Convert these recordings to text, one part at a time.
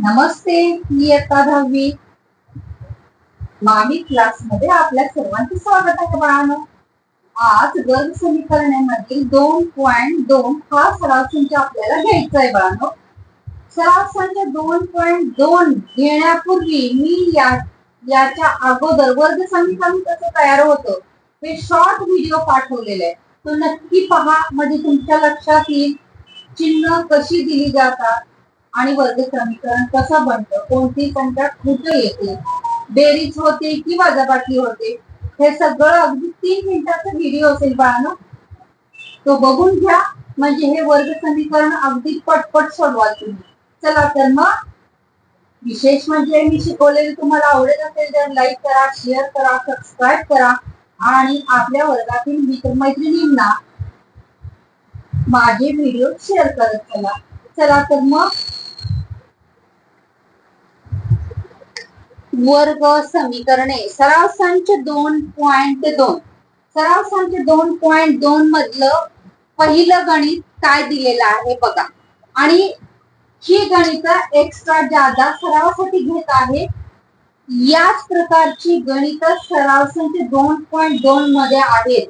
नमस्ते, मी इयत्ता 10वी मामी क्लास मध्ये आपल्या सर्वांचे स्वागत आहे बाळांनो. आज वर्ग समीकरणामधील 2.2 हा सराव संच आपल्याला घ्यायचा आहे बाळांनो. सराव संच 2.2 घेण्यापूर्वी मी याच्या अगोदर वर्ग समीकरण कसं तयार होतं हे शॉर्ट व्हिडिओ पाठवलेले आहे. तो नक्की पहा, म्हणजे तुमच्या लक्षात येईल चिन्ह कशी दिली जातात आणि वर्ग समीकरण कसं बनतं, कोणती संख्या कुठे येते, बेरीज होते की वजाबाकी होते, हे सगळं अगदी 3 मिनिटाचा व्हिडिओ असेल बाळांनो. तो बघून घ्या, म्हणजे हे वर्ग समीकरण अगदी पटपट सोडवाल तुम्ही. चला तर मग, विशेष म्हणजे मी शिकवलेले तुम्हाला आवडत असेल तर लाईक करा, शेअर करा, सबस्क्राईब करा आणि आपल्या वर्गातील मित्रमैत्रिणींना माझे व्हिडिओ शेअर करत चला. चला तर मग, वर्ग समीकरणे सराव संच 2.2. सराव संच 2.2 मधलं पहिलं गणित काय दिलेलं आहे बघा. आणि ही गणित एक्स्ट्रा जादा सरावासाठी घेत आहे. याच प्रकारची गणित सराव संच 2.2 मध्ये आहेत,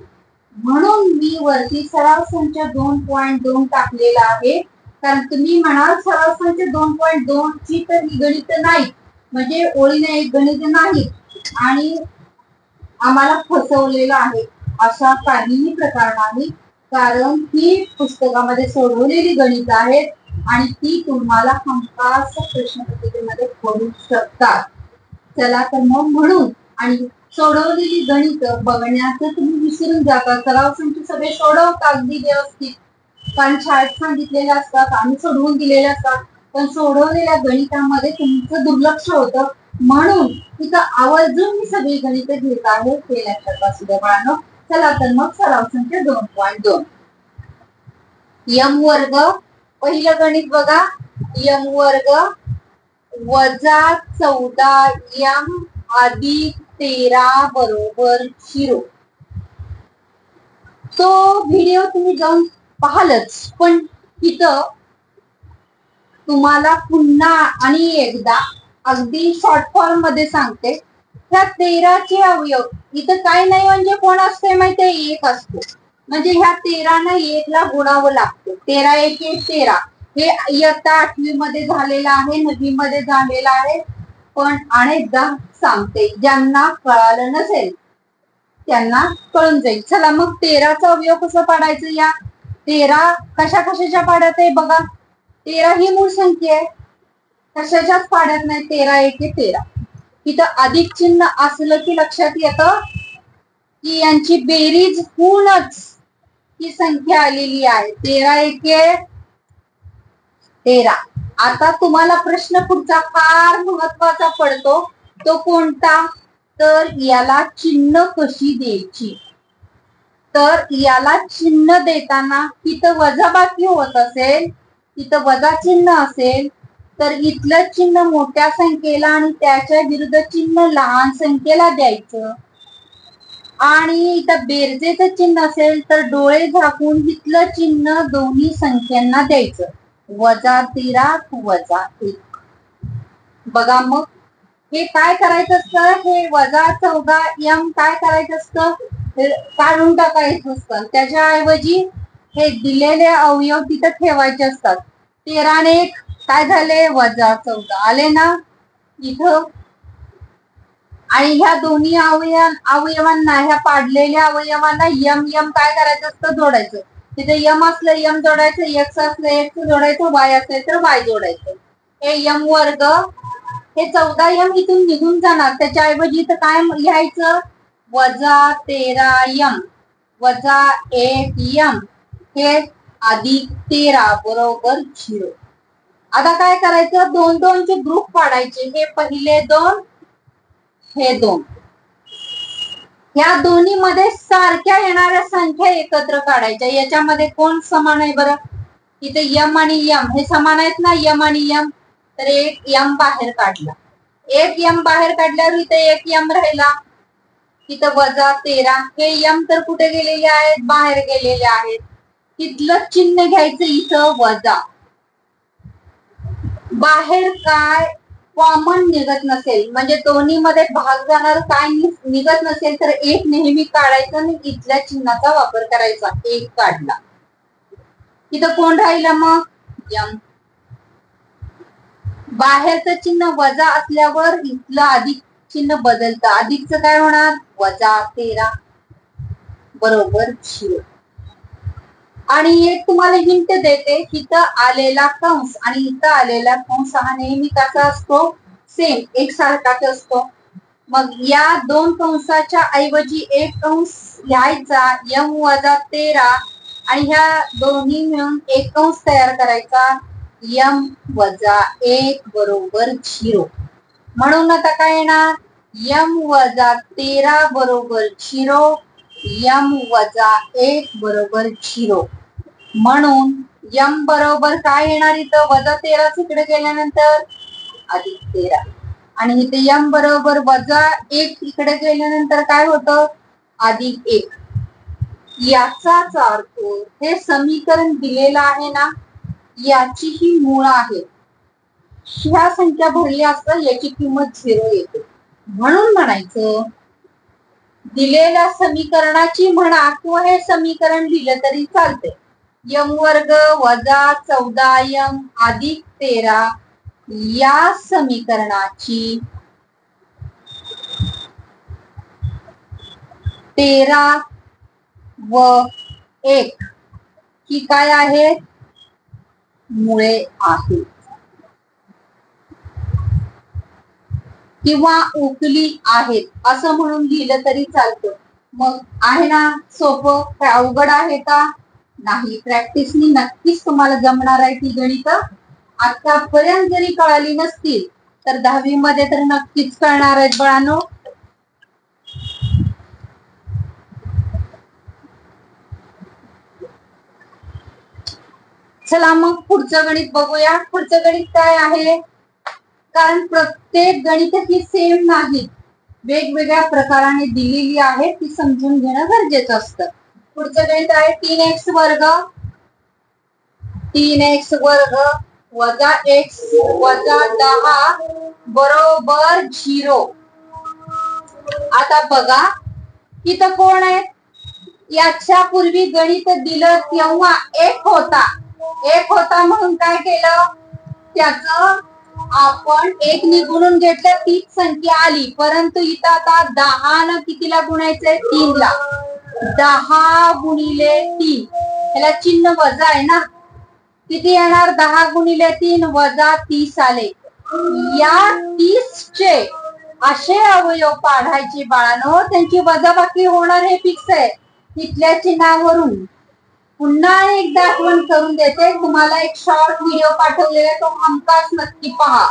म्हणून मी वरती सराव संच 2.2 टाकलेला आहे. कारण तुम्ही म्हणाल सराव संच 2.2 ची तर ही गणित नाही, म्हणजे ओळीने एक गणित नाही आणि आम्हाला फसवलेलं आहे, अशा काहीही प्रकार नाही. कारण ही पुस्तकामध्ये सोडवलेली गणित आहेत आणि ती तुम्हाला हमखास प्रश्नपत्रिकेमध्ये पडू शकतात. चला तर मग, म्हणून आणि सोडवलेली गणित बघण्याचं तुम्ही विसरून जाता. सराव संच सगळे सोडवता अगदी व्यवस्थित, कारण शाळेत सांगितलेले असतात, आम्ही सोडवून दिलेले असतात, पण सोडवलेल्या गणितामध्ये तुमचं दुर्लक्ष होतं. म्हणून तिथं आवर्जून मी सगळी गणित घेत आहे, ते लक्षात असू द्या बाळांनो. चला तर मग, सराव संच 2.2 यम वर्ग. पहिलं गणित बघा, यम वर्ग वजा 14m अधिक 13 बरोबर 0. तो व्हिडिओ तुम्ही जाऊन पाहालच, पण इथं तुम्हाला पुन्हा आणि एकदा अगदी शॉर्ट फॉर्म मध्ये सांगते. ह्या 13चे अवयव इथं काय नाही, म्हणजे कोण असते माहितीये, 1 असतो. म्हणजे ह्या 13 ने 1 ला गुणावं लागतं. 13 1 13. हे इयत्ता 8वी मध्ये झालेलं आहे, 9वी मध्ये झालेलं आहे. पण अनेकदा सांगते, ज्यांना कळालं नसेल त्यांना कळून जाईल. चला मग, 13चा अवयव कसं पाडायचं. या 13 कशा कशाच्या पाड्यात आहे बघा. 13 ही मूळ संख्या आहे, कशाच्याच पाड्यात नाही. 13 1 13. इथं अधिक चिन्ह असलं की लक्षात येतं की यांची बेरीज होऊनच ही संख्या आलेली आहे. 13 1 13. आता तुम्हाला प्रश्न पुढचा फार महत्वाचा पडतो, तो कोणता, तर याला चिन्ह कशी द्यायची. तर याला चिन्ह देताना तिथं वजाबाकी होत असेल, तिथं वजा चिन्ह असेल, तर इथलं चिन्ह मोठ्या संख्येला आणि त्याच्या विरुद्ध चिन्ह लहान संख्येला द्यायचं. आणि इथं बेरजेचं चिन्ह असेल तर डोळे झाकून इथलं चिन्ह दोन्ही संख्यांना द्यायचं. वजा 13 वजा 1. बघा मग, हे काय करायचं असतं, हे वजा 14m काय करायचं असतं, काढून टाकायचं असतं. त्याच्याऐवजी हे दिलेले अवयव तिथं ठेवायचे असतात. 13 ने 1 काय झाले, वजा 14 आले ना इथं. आणि ह्या दोन्ही अवयवांना, ह्या पाडलेल्या अवयवांना यम यम काय करायचं असतं, जोडायचं. तिथे यम असलं यम जोडायचं, एक्स असलं एक्स जोडायचं, वाय असेल तर वाय जोडायचं. हे यम वर्ग, हे 14m इथून निघून जाणार. त्याच्याऐवजी इथं काय लिहायचं, वजा 13m वजा 1m हे अधिक 13 बरोबर 0. आता काय करायचं, 2 2 चे ग्रुप पाडायचे. हे पहिले 2, हे 2. या दोन्ही मध्ये सारख्या येणाऱ्या संख्या एकत्र काढायच्या. याच्यामध्ये कोण समान आहे बरं, इथे यम आणि यम हे समान आहेत ना, यम आणि यम. तर 1m बाहेर काढला. 1m बाहेर काढल्यावर इथे 1m राहिला, इथं वजा 13. हे यम तर कुठे गेलेले आहेत, बाहेर गेलेले आहेत. तिथलं चिन्ह घ्यायचं इथं वजा. बाहेर काय कॉमन निघत नसेल, म्हणजे दोन्ही मध्ये भाग जाणार काय निघत नसेल तर एक नेहमी काढायचा आणि इथल्या चिन्हाचा वापर करायचा. एक काढला, इथं कोण राहिलं मग? यम. बाहेरचं चिन्ह वजा असल्यावर इथलं अधिक चिन्ह बदलतं. अधिकचं काय होणार? वजा 13 बरोबर 0. आणि एक तुम्हाला हिंट देते, इथं आलेला कंस आणि इथं आलेला कंस हा नेहमी कसा असतो? सेम, एकसारखाच असतो. मग या दोन कंसाच्या ऐवजी एक कंस लिहायचा यम वजा 13 आणि ह्या दोन्ही मिळून एक कंस तयार करायचा यम वजा 1 बरोबर 0. म्हणून आता काय येणार? यम वजा 13 बरोबर 0, यम वजा 1 बरोबर 0. म्हणून यम बरोबर काय येणार? इथं वजा 13 इकडे गेल्यानंतर अधिक 13 आणि इथे यम बरोबर वजा 1 इकडे गेल्यानंतर काय होतं? अधिक 1. याचाच अर्थ हे समीकरण दिलेलं आहे ना, याची ही मूळ आहे. ह्या संख्या भरल्या असता याची किंमत 0 येते. म्हणून म्हणायचं दिलेल्या समीकरणाची म्हणा किंवा हे समीकरण दिलं तरी चालते. यम वर्ग वजा 14 यम अधिक 13 या समीकरणाची 13 व 1 ही काय आहे? मुळे आहेत किंवा उकली आहेत असं म्हणून लिहिलं तरी चालतं. मग आहे ना सोपं? काय अवघड आहे का? नाही. प्रॅक्टिसनी नक्कीच तुम्हाला जमणार आहे ती गणित. आतापर्यंत जरी कळाली नसतील तर 10वी मध्ये तर नक्कीच कळणार आहेत बाळांनो. चला मग पुढचं गणित बघूया. पुढचं गणित काय आहे? कारण प्रत्येक गणित ही सेम नाही, वेगवेगळ्या प्रकाराने दिलेली आहे, ती समजून घेणं गरजेचं असतं. पुढचं गणित आहे 3x वर्ग 3x वर्ग वजा x वजा 10 बरोबर 0. आता बघा इथं कोण आहे? याच्या पूर्वी गणित दिलं तेव्हा एक होता म्हणून काय केलं? त्याचं आपण 1 ने गुणून घेतलं, तीच संख्या आली. परंतु इथं आता 10 न कितीला गुणायचंय? 3 ला. 10 गुणिले 3 ह्याला चिन्ह वजा आहे ना, किती येणार? 10 गुणिले 3 वजा 30 आले. या 30 चे असे अवयव काढायचे बाळांनो, त्यांची वजाबाकी होणार हे फिक्स आहे. तिथल्या चिन्हावरून पुन्हा एकदा आठवण करून देते, तुम्हाला एक शॉर्ट व्हिडिओ पाठवलेला, तो हमखास नक्की पहा.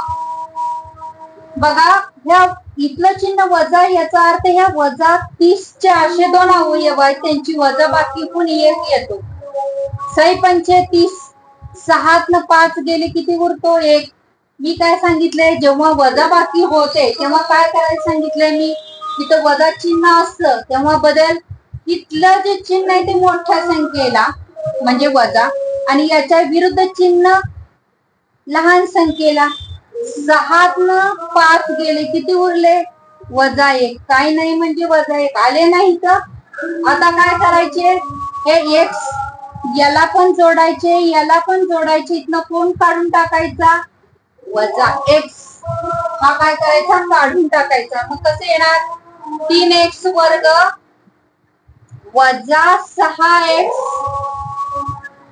बघा ह्या इथलं चिन्ह वजा, याचा अर्थ ह्या वजा 30 चे असे दोन अवयव आहेत, त्यांची वजाबाकी होऊन 1 येतो. 6 पंचे 30, 6 5 गेले किती उरतो? 1. मी काय सांगितलंय? जेव्हा वजाबाकी होते तेव्हा काय करायला सांगितलंय मी? तिथं वजा चिन्ह असतं तेव्हा बदल इथलं जे चिन्ह आहे ते मोठ्या संख्येला म्हणजे वजा, आणि याच्या विरुद्ध चिन्ह लहान संख्येला. 6 5 गेले किती उरले? वजा 1. काही नाही म्हणजे वजा 1 आले नाही तर आता काय करायचे? हे x याला पण जोडायचे, याला पण जोडायचे. इथनं कोण काढून टाकायचा? वजा x. हा काय करायचा? काढून टाकायचा. मग कसं येणार? 3x वर्ग वजा 6x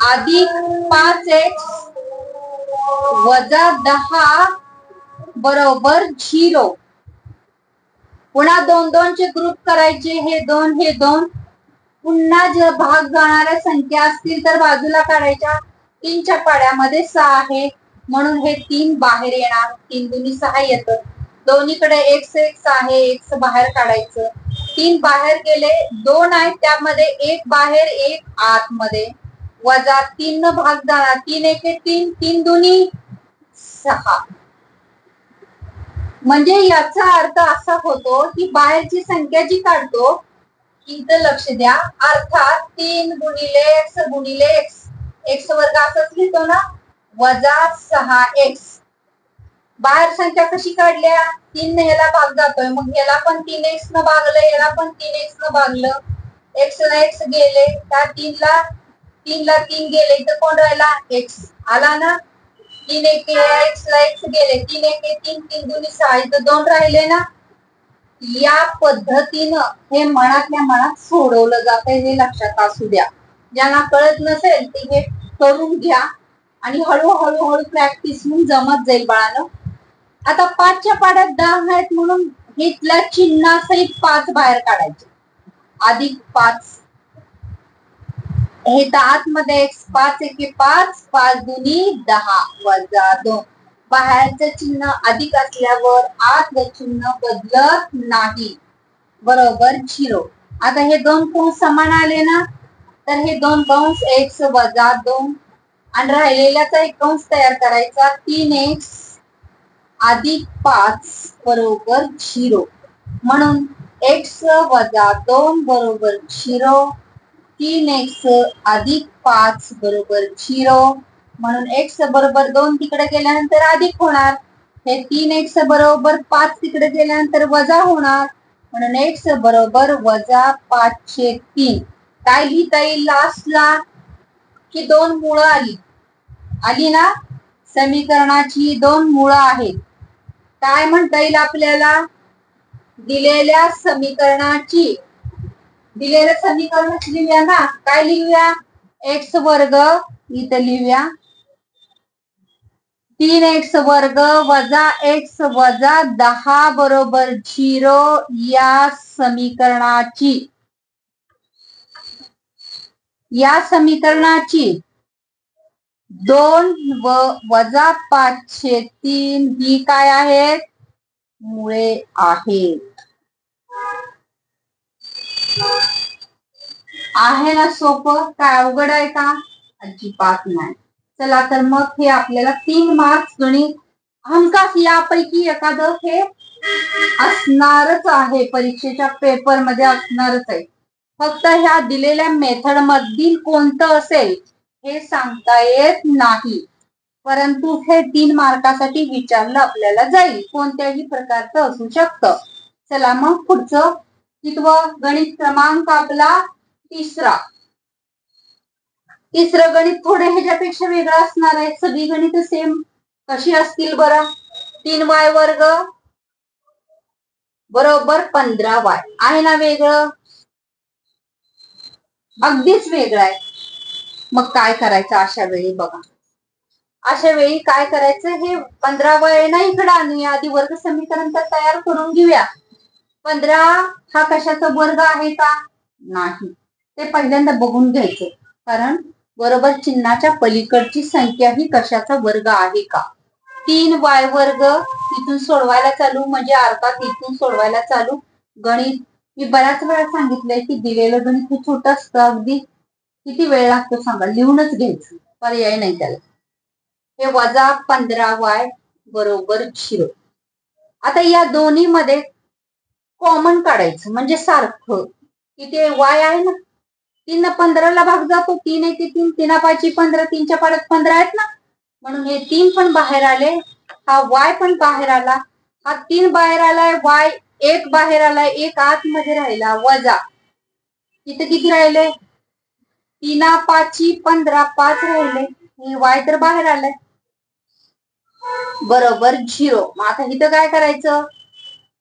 अधिक 5x वजा 10 बरोबर 0. पुन्हा 2 चे ग्रुप करायचे, हे 2. पुन्हा जर भाग जाणाऱ्या संख्या असतील तर बाजूला काढायच्या. 3च्या पाड्यामध्ये 6 आहे म्हणून हे 3 बाहेर येणार. 3 दुनी 6 येतं. दोन्हीकडे x आहे, x बाहेर काढायचं. 3 बाहेर गेले, 2 आहेत त्यामध्ये 1 बाहेर 1 आतमध्ये, वजा 3 न भाग जाणार. 3 1 3, 3 दुनी 6. म्हणजे याचा अर्थ असा होतो की बाहेरची संख्या जी काढतो, इथं लक्ष द्या, अर्थात 3 गुणिले x गुणिले x, x वर्ग असंच लिहितो ना, वजा 6x बाहेर संख्या कशी काढल्या, 3 ने ह्याला भाग जातोय, मग ह्याला पण 3x न भागलं, ह्याला पण 3x न भागलं, x न x गेले, त्या 3 ला 3 गेले, इथं कोण राहिला, x आला ना, 3 एक x ला x गेले, 3 एक 3, 3 दुनी 6, इथं 2 राहिले ना. या पद्धतीनं हे मनातल्या मनात सोडवलं जातं, हे लक्षात असू द्या. ज्यांना कळत नसेल ते हे करून घ्या आणि हळूहळू प्रॅक्टिस होऊन जमत जाईल बाळानं. आता 5च्या पाड्यात 10 आहेत म्हणून इथल्या चिन्हासहित 5 बाहेर काढायचे, अधिक 5, हे तर आतमध्ये x, 5 एके 5, 5 दुनी 10 वजा 2, बाहेरचं चिन्ह अधिक असल्यावर आतलं चिन्ह बदलत नाही, बरोबर 0. आता हे 2 कंस समान आले ना, तर हे 2 कंस x वजा 2 आणि राहिलेल्याचा एक कंस तयार करायचा, 3x अधिक 5 बरोबर 0, म्हणून x वजा 2 बरोबर 0, 3x अधिक 5 बरोबर 0, म्हणून x बरोबर 2 तिकडे गेल्यानंतर अधिक होणार, हे 3x बरोबर 5 तिकडे गेल्यानंतर वजा होणार, म्हणून x बरोबर वजा 5/3. काय लिहिता येईल लास्टला, की 2 मुळं आली ना, समीकरणाची 2 मुळं आहेत. काय म्हणता येईल आपल्याला, दिलेल्या समीकरणाची लिहूया ना, काय लिहूया, x वर्ग इथं लिहूया, 3x वर्ग वजा x वजा 10 बरोबर 0, या समीकरणाची 2 व वजा 5/3 ही काय आहेत, मुळे आहेत. आहे ना सोपं, काय अवघड आहे का, अजिबात नाही. चला तर मग हे आपल्याला 3 मार्क्स गणित हमखास यापैकी एखादं हे असणारच आहे, परीक्षेच्या पेपर मध्ये असणारच आहे. फक्त ह्या दिलेल्या मेथड मधील कोणतं असेल हे सांगता येत नाही, परंतु हे 3 मार्कासाठी विचारलं आपल्याला जाईल, कोणत्याही प्रकारचं असू शकतं. चला मग पुढचं कितवं गणित, क्रमांक आपला तिसरं गणित थोडे ह्याच्यापेक्षा वेगळं असणार आहे. सगळी गणित सेम कशी असतील बरं, 3y वर्ग बरोबर 15y आहे ना, वेगळं, अगदीच वेगळं आहे. मग काय करायचं अशा वेळी, बघा अशा वेळी काय करायचं, हे 15y ना इकडे आणूया, आधी वर्ग समीकरण तर तयार करून घेऊया. 15 हा कशाचा वर्ग आहे का, नाही, ते पहिल्यांदा बघून घ्यायचं, कारण बरोबर चिन्हाच्या पलीकडची संख्या ही कशाचा वर्ग आहे का. 3y वर्ग इथून सोडवायला चालू, म्हणजे अर्थात इथून सोडवायला चालू. गणित मी बऱ्याच वेळा सांगितलंय की दिलेलं गणित हे छोटं असतं, अगदी किती वेळ लागतो सांगा, लिहूनच घ्यायचं, पर्याय नाही त्याला. हे वजा 15y बरोबर 0. आता या दोन्ही मध्ये कॉमन काढायचं, म्हणजे सारखं, की ते y आहे ना, 3 न 15 ला भाग जातो, 3 1 3, 3 5 15, 3च्या पाड्यात 15 आहेत ना, म्हणून हे 3 पण बाहेर आले, हा y पण बाहेर आला, हा 3 बाहेर आलाय, y 1 बाहेर आलाय, 1 आतमध्ये राहिला, वजा इथे किती राहिले, 3 5 15, 5 राहिले, हे y तर बाहेर आलाय, बरोबर 0. मग आता इथं काय करायचं,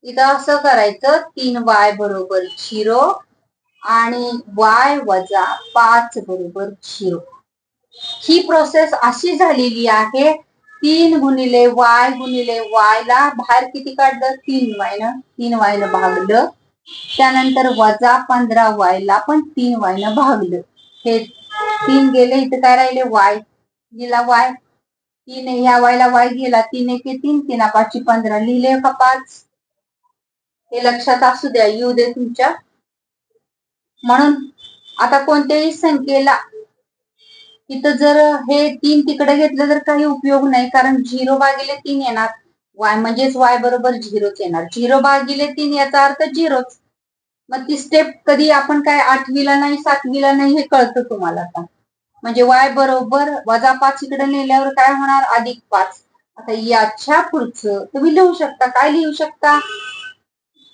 इथं असं करायचं, 3y बरोबर 0 आणि y वजा 5 बरोबर 0. ही प्रोसेस अशी झालेली आहे, 3 गुणिले y ला बाहेर किती काढलं, 3y न, 3y न भागलं, त्यानंतर वजा 15y ला पण 3y न भागलं, हे 3 गेले, इथं काय राहिले, y गेला, y 3 ह्या y ला y गेला, 3 1 3, 3 5 15, लिहिले का 5, हे लक्षात असू द्या, येऊ दे तुमच्या. म्हणून आता कोणत्याही संख्येला इथं जर हे 3 तिकडे घेतलं तर काही उपयोग नाही, कारण 0 भागिले 3 येणार, y म्हणजेच y बरोबर 0च येणार, 0 भागिले 3 याचा अर्थ 0च. मग ती स्टेप कधी आपण काय 8वीला नाही 7वीला नाही हे कळतं तुम्हाला आता. म्हणजे y बरोबर वजा 5 इकडे नेल्यावर काय होणार, अधिक 5, आता याच्या पुढचं तुम्ही लिहू शकता. काय लिहू शकता?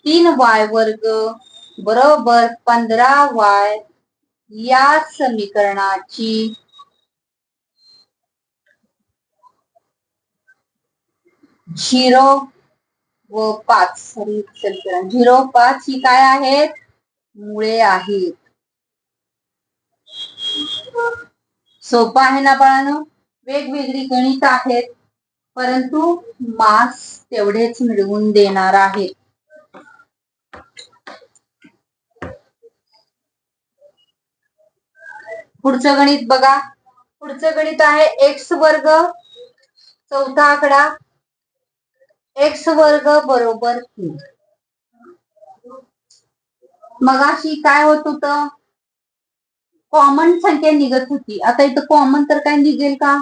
3y वर्ग बरोबर 15y या समीकरणाची 0 व 5 समीकरण 0, 5 ही काय आहेत? मुळे आहेत. सोपं आहे ना बाळांनो? वेगवेगळी गणित आहेत, परंतु मार्क्स तेवढेच मिळवून देणार आहेत. पुढचं गणित बघा. पुढचं गणित आहे एक्स वर्ग, चौथा आकडा एक्स वर्ग बरोबर 3. मगाशी काय होत होतं? कॉमन संख्या निघत होती. आता इथं कॉमन तर काय निघेल का?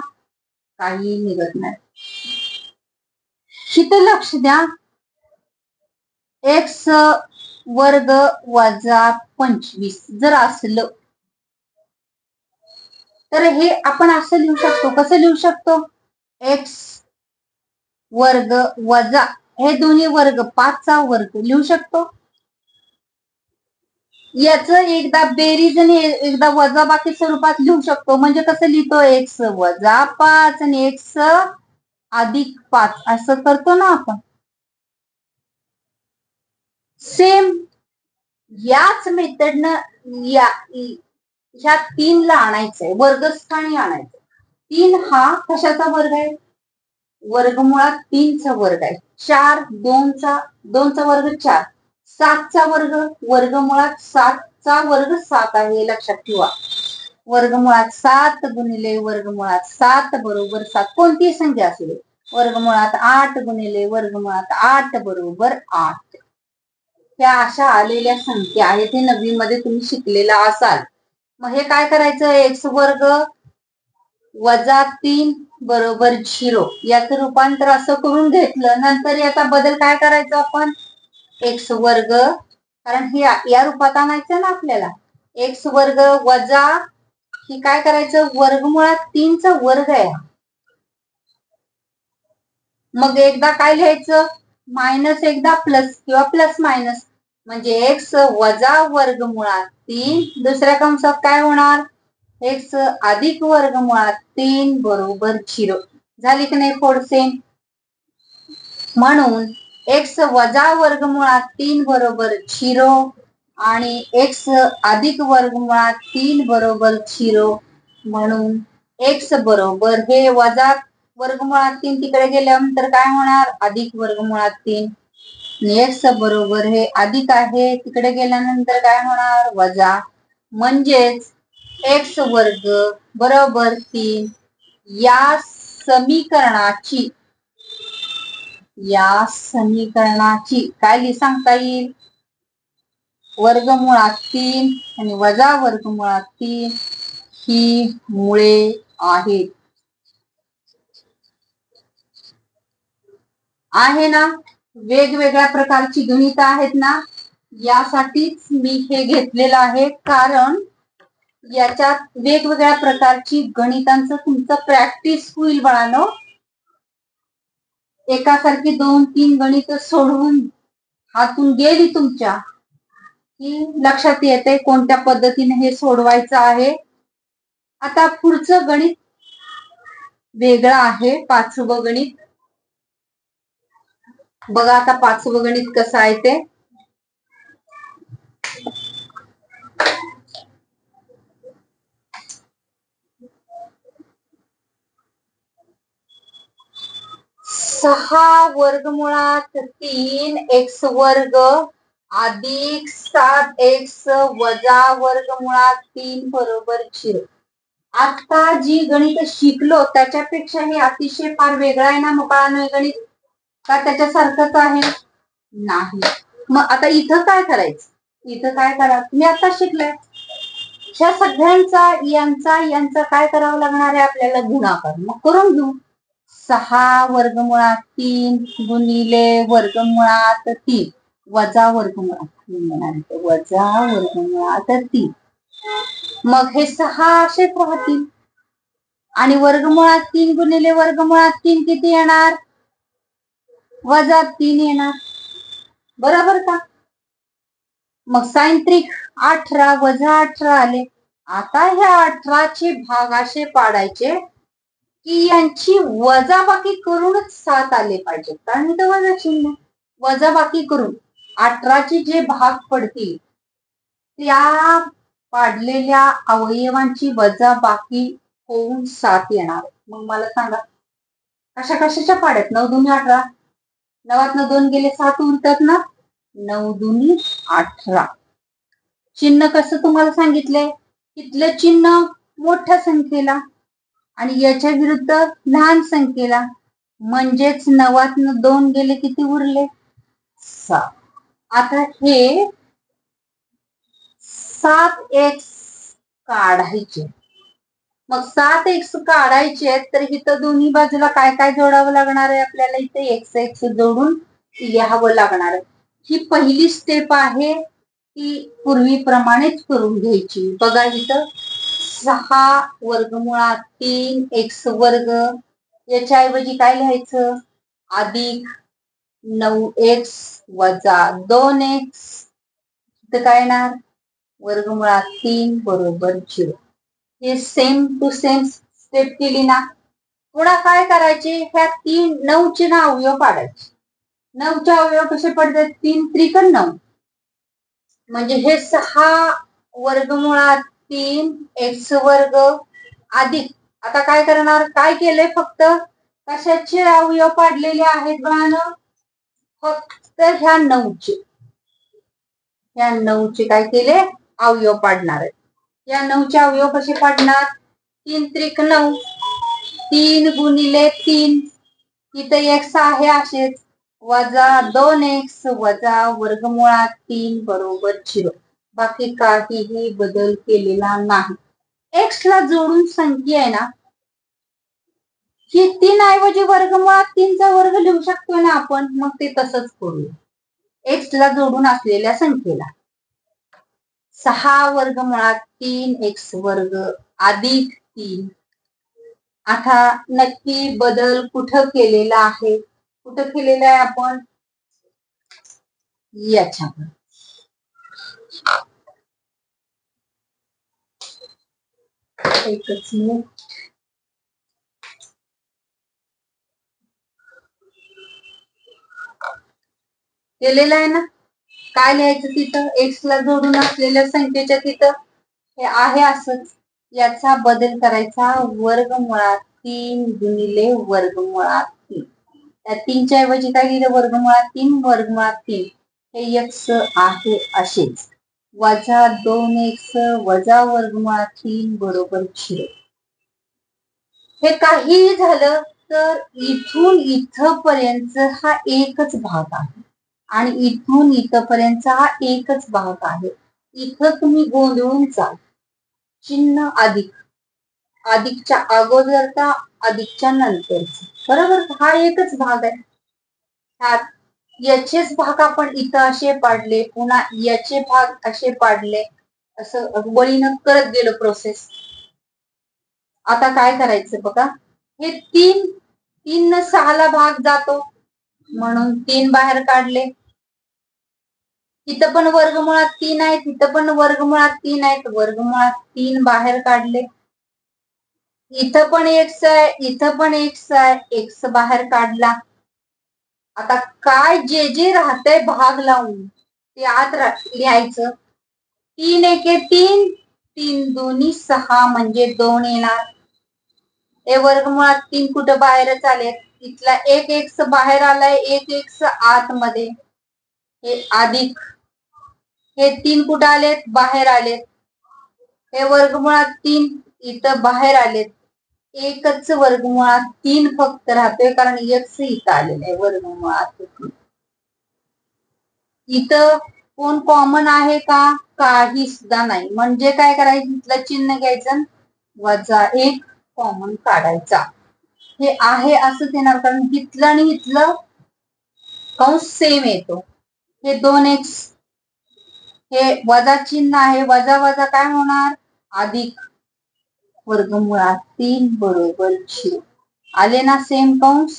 काही निघत नाही. इथं लक्ष द्या. एक्स वर्ग वजा 25 जर असलं तर हे आपण असं लिहू शकतो. कसं लिहू शकतो? एक्स वर्ग वजा हे दोन्ही वर्ग 5चा वर्ग लिहू शकतो. याच एकदा बेरीज आणि एकदा वजा बाकी स्वरूपात लिहू शकतो. म्हणजे कसं लिहितो? एक्स वजा 5 आणि एक्स अधिक 5 असं करतो ना आपण. सेम याच मेथडनं ह्या 3 ला आणायचंय, वर्गस्थानी आणायचं. 3 हा कशाचा वर्ग आहे? वर्गमुळात 3चा वर्ग आहे. 4 2चा वर्ग 4, 7चा वर्ग वर्गमुळात 7चा वर्ग 7 आहे, हे लक्षात ठेवा. वर्गमुळात 7 गुणिले वर्गमुळात 7 बरोबर 7, कोणतीही संख्या असू दे. वर्गमुळात 8 गुणिले वर्गमुळात 8 बरोबर 8. त्या अशा आलेल्या संख्या आहेत. हे 9वी मध्ये तुम्ही शिकलेला असाल. मग हे काय करायचं? एक्स वर्ग वजा 3 बरोबर 0 याचं रूपांतर असं करून घेतलं. नंतर याचा बदल काय करायचा आपण? एक्स वर्ग, कारण हे या रूपात आणायचं ना आपल्याला. एक्स वर्ग वजा ही काय करायचं? वर्गमुळात 3चा वर्ग आहे. मग एकदा काय लिहायचं? मायनस एकदा प्लस किंवा प्लस मायनस, म्हणजे एक्स वजा वर्गमुळात 3. दुसऱ्या कंसात काय होणार? एक्स अधिक वर्गमुळात 3 बरोबर 0. झाली की नाही फोड सेम? म्हणून एक्स वजा वर्गमुळात 3 बरोबर 0 आणि एक्स अधिक वर्गमुळात 3 बरोबर 0. म्हणून एक्स बरोबर हे वजा वर्गमुळात 3 तिकडे गेल्यानंतर काय होणार? अधिक वर्गमुळात 3. एक्स बरोबर हे अधिक आहे, तिकडे गेल्यानंतर काय होणार? वजा. म्हणजेच एक्स वर्ग बरोबर 3 या समीकरणाची काय सांगता येईल? वर्गमुळात 3 आणि वजा वर्गमुळात 3 ही मुळे आहेत. आहे ना? वेगवेगळ्या प्रकारची गणित आहेत ना, यासाठीच मी हे घेतलेलं आहे. कारण याच्यात वेगवेगळ्या प्रकारची गणितांचं तुमचं प्रॅक्टिस होईल बाळांनो. एकासारखी 2-3 गणित सोडवून हातून गेली तुमच्या की लक्षात येते कोणत्या पद्धतीने हे सोडवायचं आहे. आता पुढचं गणित वेगळं आहे, 5वं गणित बघा. आता 5वं गणित कसं आहे ते. सहा वर्गमुळात 3 एक्स वर्ग अधिक 7 एक्स वजा वर्गमुळात 3 बरोबर 0. आता जी गणित शिकलो त्याच्यापेक्षा हे अतिशय फार वेगळं आहे ना मुळानं गणित, का त्याच्यासारखंच आहे? नाही. मग आता इथं काय करायचं? इथं काय करा, मी आता शिकले ह्या सगळ्यांचा यांचा काय करावं लागणार आहे आपल्याला? गुणाकार. मग करून घेऊ. 6 वर्गमुळात 3 गुणिले वर्गमुळात 3 वजा वर्गमुळात 3. मग हे 6 असेच राहतील. आणि वर्गमुळात 3 गुणिले वर्गमुळात 3 किती येणार? -3 येणार. बरोबर का? मग साइन त्रिक 18 -18 आले. आता ह्या 18चे भाग असे पाडायचे की यांची वजाबाकी करूनच 7 आले पाहिजे, कारण इथं वजा चिन्ह. वजाबाकी करून 18चे जे भाग पडतील त्या पाडलेल्या अवयवांची वजाबाकी होऊन 7 येणार. मग मला सांगा कशा कशाच्या पाड्यात? 9 दुनी 18, 9त 2 गेले 7 उरतात ना. 9 दुनी 18. चिन्ह कसं तुम्हाला सांगितलंय? इथलं चिन्ह मोठ्या संख्येला आणि याच्या विरुद्ध लहान संख्येला, म्हणजेच 9त 2 गेले किती उरले? 7. आता हे 7x काढायचे. मग 7x काढायचे तर इथं दोन्ही बाजूला काय काय जोडावं लागणार आहे आपल्याला? इथे x जोडून लिहावं लागणार आहे. ही पहिली स्टेप आहे, ती पूर्वीप्रमाणेच करून घ्यायची. बघा इथं 6 वर्गमुळात 3x वर्ग, याच्या ऐवजी काय लिहायचं? अधिक 9x वजा 2x, इथं काय येणार? वर्गमुळात 3 बरोबर 0. हे सेम टू सेम स्टेप केली ना. पुन्हा काय करायचे? ह्या 9चे ना अवयव पाडायचे. 9चे अवयव कसे पडतात? 3 त्रिक 9, म्हणजे हे 6 वर्गमुळात 3x वर्ग अधिक, आता काय करणार? काय केलंय? फक्त कशाचे अवयव पाडलेले आहेत बाळांनो? फक्त ह्या 9चे. ह्या 9चे काय केले? अवयव पाडणार आहेत. या 9चे अवयव कसे पाडणार? 3 त्रिक 9, 3 गुणिले 3, इथं x आहे असेच, वजा 2x वजा वर्गमुळात 3 बरोबर 0. बाकी काहीही बदल केलेला नाही. x ला जोडून संख्या आहे ना, ही 3 ऐवजी वर्गमुळात 3चा वर्ग लिहू शकतोय ना आपण. मग ते तसंच करूया x ला जोडून असलेल्या संख्येला. 6 वर्गमुळात 3x वर्ग अधिक 3. आता नक्की बदल कुठं केलेला आहे? कुठं केलेला आहे आपण? याच्यावर. एकच मिनिट. केलेलं आहे ना. काय लिहायचं तिथं? x ला जोडून असलेल्या संख्येच्या तिथं हे आहे असंच. याचा बदल करायचा वर्गमुळात 3 गुणिले वर्गमुळात 3. त्या 3च्या ऐवजी काय लिहिलं? वर्गमुळात 3 वर्गमुळात 3. हे x आहे असेच, वजा 2x वजा वर्गमुळात 3 बरोबर 0. हे काही झालं तर इथून इथपर्यंत हा एकच भाग आहे आणि इथून इथपर्यंत हा एकच भाग आहे. इथं तुम्ही गोंधळून जाल. चिन्ह अधिक, अधिकच्या अगोदरचा अधिकच्या नंतरचा, बरोबर? हा एकच भाग आहे. ह्यात याचेच भाग आपण इथं असे पाडले, पुन्हा याचे भाग असे पाडले, असं वळीनं करत गेलो प्रोसेस. आता काय करायचं बघा, हे 3 न 6 ला भाग जातो म्हणून 3 बाहेर काढले. इथं पण वर्गमुळात 3 आहेत, इथं पण वर्गमुळात 3 आहेत, वर्गमुळात 3 बाहेर काढले. इथं पण x आहे, इथं पण x आहे, x बाहेर काढला. आता काय जे जे राहतंय भाग लावून ते आत लिहायचं. 3 एके 3, 3 दोन्ही 6 म्हणजे 2 येणार. हे वर्गमुळात 3 कुठं बाहेरच आलेत. इथला एक x बाहेर आलाय, एक x आतमध्ये. हे अधिक, हे 3 कुठं आलेत? बाहेर आलेत. हे वर्गमुळात 3 इथं बाहेर आलेत. एकच वर्गमुळात 3 फक्त राहतोय, कारण x इथं आलेलं आहे वर्गमुळात 3. इथं कोण कॉमन आहे का? काही सुद्धा नाही. म्हणजे काय करायचं? इथलं चिन्ह घ्यायचं, वजा 1 कॉमन काढायचा. हे आहे असंच येणार, कारण इथलं आणि इथलं कंस सेम येतो. हे 2x, हे वजा चिन्ह आहे, वजा वजा काय होणार? अधिक. वर्गमुळात 3 बरोबर 0. आले ना सेम कंस.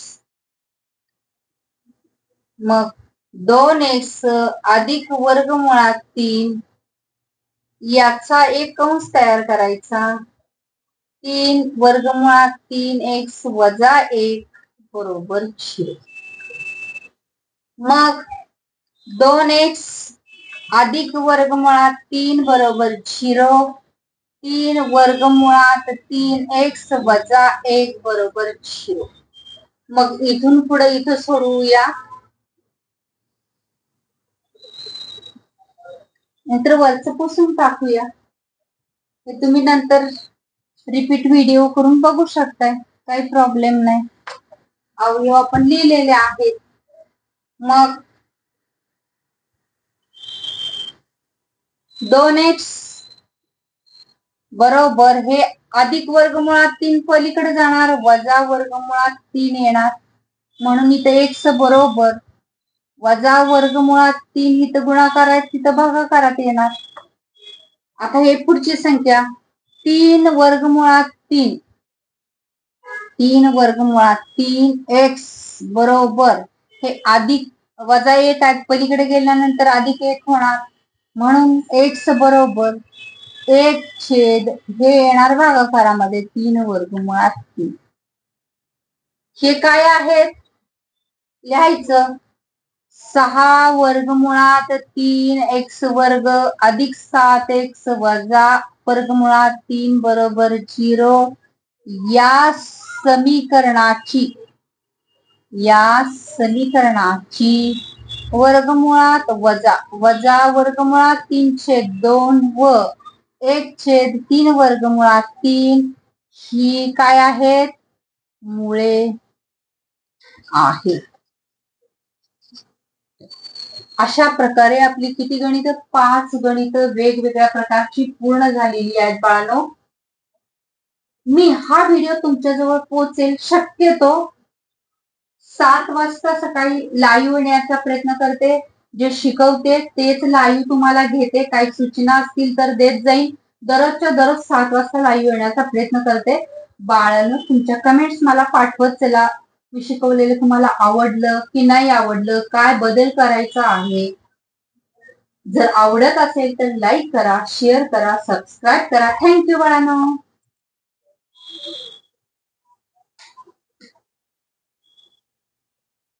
मग 2x अधिक वर्गमुळात 3 याचा एक कंस तयार करायचा. 3 वर्गमुळात 3x वजा 1 बरोबर 0. मग 2x अधिक वर्गमुळात 3 बरोबर 0. 3 वर्गमुळात 3x वजा 1 बरोबर 0. मग इथून पुढे इथं सोडवूया. नंतर वरचं पुसून टाकूया. हे तुम्ही नंतर रिपीट व्हिडिओ करून बघू शकताय, काही प्रॉब्लेम नाही. अवयव आपण लिहिलेले आहेत. मग 2x बरोबर हे अधिक वर्गमुळात 3 पलीकडे जाणार, वजा वर्गमुळात 3 येणार, म्हणून इथे x बरोबर वजा वर्गमुळात 3 इथं गुणाकारात तिथं भागाकारात येणार. आता हे पुढची संख्या 3 वर्गमुळात 3 3 वर्गमुळात 3x बरोबर हे अधिक वजा 1 आहेत, पलीकडे गेल्यानंतर अधिक 1 होणार, म्हणून x बरोबर 1 हे येणार भागाकारामध्ये 3 वर्गमुळात 3. हे काय आहेत लिहायचं. 6 वर्गमुळात 3x वर्ग अधिक 7x वजा वर्गमुळात 3 बरोबर 0. या समीकरणाची वर्गमुळात वजा वर्गमुळात 3/2 व 1/3 वर्गमुळात 3 ही काय आहेत मुळे आहेत. अशा प्रकारे आपली किती गणित 5 गणित वेगवेगळ्या प्रकारची पूर्ण झालेली आहेत बाळांनो. मी हा व्हिडिओ तुमच्याजवळ पोहोचेल शक्यतो 7 वाजता सकाळी लाईव्ह येण्याचा प्रयत्न करते. जे शिकवते तेच लाईव्ह तुम्हाला घेते. काही सूचना असतील तर देत जाईल. दररोजच्या दररोज 7 वाजता लाईव्ह येण्याचा प्रयत्न करते. बाळांनो तुमच्या कमेंट्स मला पाठवत चला. मी शिकवलेलं तुम्हाला आवडलं की नाही आवडलं, काय बदल करायचा आहे. जर आवडत असेल तर लाईक करा, शेअर करा, सबस्क्राईब करा. थँक्यू बाळांनो.